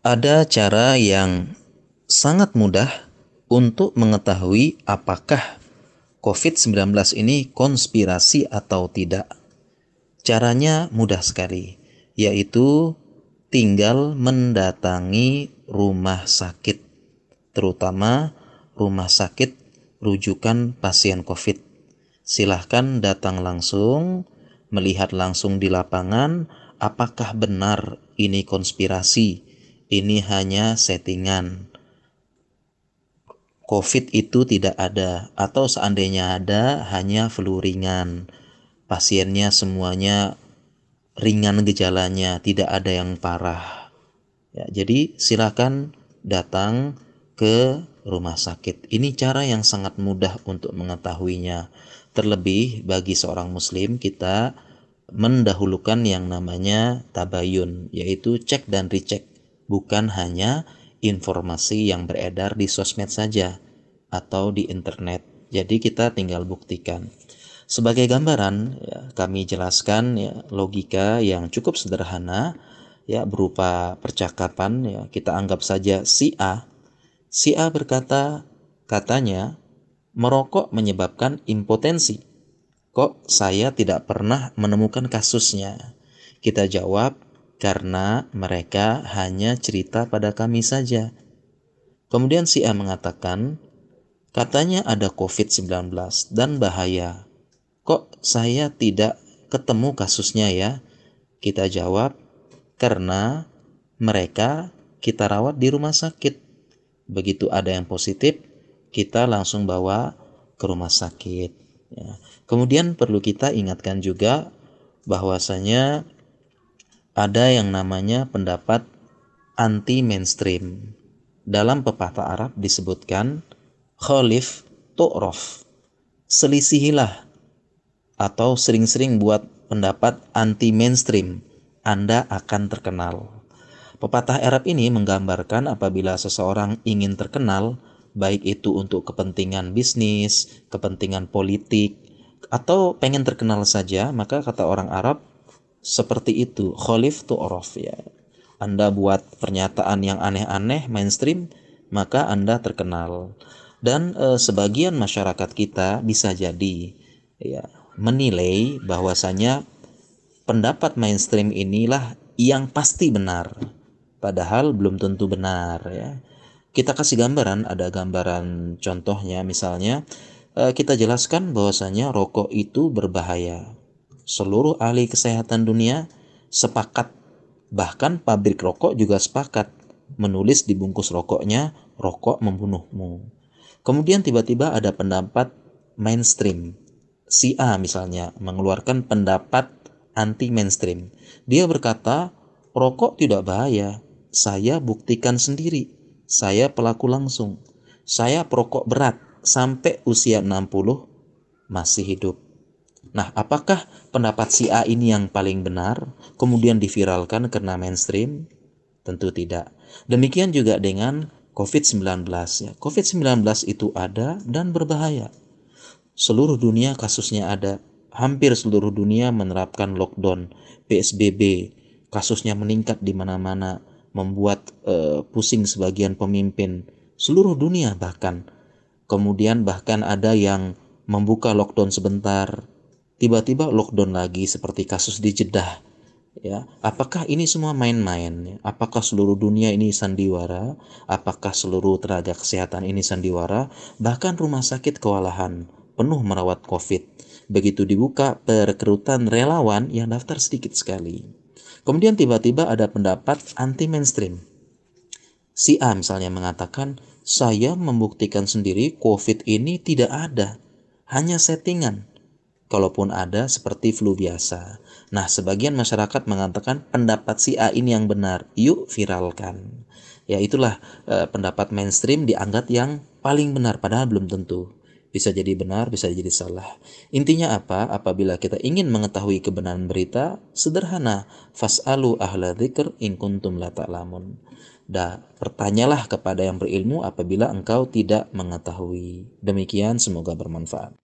Ada cara yang sangat mudah untuk mengetahui apakah COVID-19 ini konspirasi atau tidak. Caranya mudah sekali, yaitu tinggal mendatangi rumah sakit, terutama rumah sakit rujukan pasien COVID. Silahkan datang langsung, melihat langsung di lapangan apakah benar ini konspirasi, ini hanya settingan. COVID itu tidak ada, atau seandainya ada hanya flu ringan. Pasiennya semuanya ringan gejalanya, tidak ada yang parah. Ya, jadi silakan datang ke rumah sakit. Ini cara yang sangat mudah untuk mengetahuinya. Terlebih bagi seorang muslim, kita mendahulukan yang namanya tabayun, yaitu cek dan recheck, bukan hanya informasi yang beredar di sosmed saja atau di internet. Jadi kita tinggal buktikan. Sebagai gambaran, ya, kami jelaskan ya, logika yang cukup sederhana, ya, berupa percakapan. Ya, kita anggap saja si A. Si A berkata, katanya merokok menyebabkan impotensi. Kok saya tidak pernah menemukan kasusnya? Kita jawab, karena mereka hanya cerita pada kami saja. Kemudian si A mengatakan, katanya ada COVID-19 dan bahaya. Kok saya tidak ketemu kasusnya ya? Kita jawab, karena mereka kita rawat di rumah sakit. Begitu ada yang positif, kita langsung bawa ke rumah sakit. Ya. Kemudian perlu kita ingatkan juga bahwasanya ada yang namanya pendapat anti-mainstream. Dalam pepatah Arab disebutkan, khalif tu'raf, selisihilah atau sering-sering buat pendapat anti-mainstream, Anda akan terkenal. Pepatah Arab ini menggambarkan apabila seseorang ingin terkenal, baik itu untuk kepentingan bisnis, kepentingan politik, atau pengen terkenal saja, maka kata orang Arab seperti itu, khalif tu'raf ya. Anda buat pernyataan yang aneh-aneh, mainstream, maka Anda terkenal. Dan sebagian masyarakat kita bisa jadi ya menilai bahwasanya pendapat mainstream inilah yang pasti benar, padahal belum tentu benar ya. Kita kasih gambaran, ada gambaran contohnya, misalnya kita jelaskan bahwasanya rokok itu berbahaya. Seluruh ahli kesehatan dunia sepakat, bahkan pabrik rokok juga sepakat, menulis di bungkus rokoknya, rokok membunuhmu. Kemudian tiba-tiba ada pendapat mainstream, si A misalnya mengeluarkan pendapat anti mainstream. Dia berkata, rokok tidak bahaya, saya buktikan sendiri, saya pelaku langsung, saya perokok berat sampai usia 60 masih hidup. Nah, apakah pendapat si A ini yang paling benar, kemudian diviralkan karena mainstream? Tentu tidak. Demikian juga dengan COVID-19 ya. COVID-19 itu ada dan berbahaya. Seluruh dunia kasusnya ada. Hampir seluruh dunia menerapkan lockdown, PSBB. Kasusnya meningkat di mana-mana, membuat pusing sebagian pemimpin seluruh dunia bahkan. Kemudian bahkan ada yang membuka lockdown sebentar, tiba-tiba lockdown lagi seperti kasus di Jeddah. Ya, apakah ini semua main-main? Apakah seluruh dunia ini sandiwara? Apakah seluruh tenaga kesehatan ini sandiwara? Bahkan rumah sakit kewalahan, penuh merawat COVID. Begitu dibuka perekrutan relawan yang daftar sedikit sekali. Kemudian tiba-tiba ada pendapat anti-mainstream. Si A misalnya mengatakan, saya membuktikan sendiri COVID ini tidak ada, hanya settingan. Kalaupun ada seperti flu biasa. Nah, sebagian masyarakat mengatakan pendapat si A ini yang benar, yuk viralkan. Ya itulah pendapat mainstream dianggap yang paling benar, padahal belum tentu. Bisa jadi benar, bisa jadi salah. Intinya apa? Apabila kita ingin mengetahui kebenaran berita, sederhana. Fas'alu ahla dzikr in kuntum la ta'lamun. Bertanyalah kepada yang berilmu apabila engkau tidak mengetahui. Demikian, semoga bermanfaat.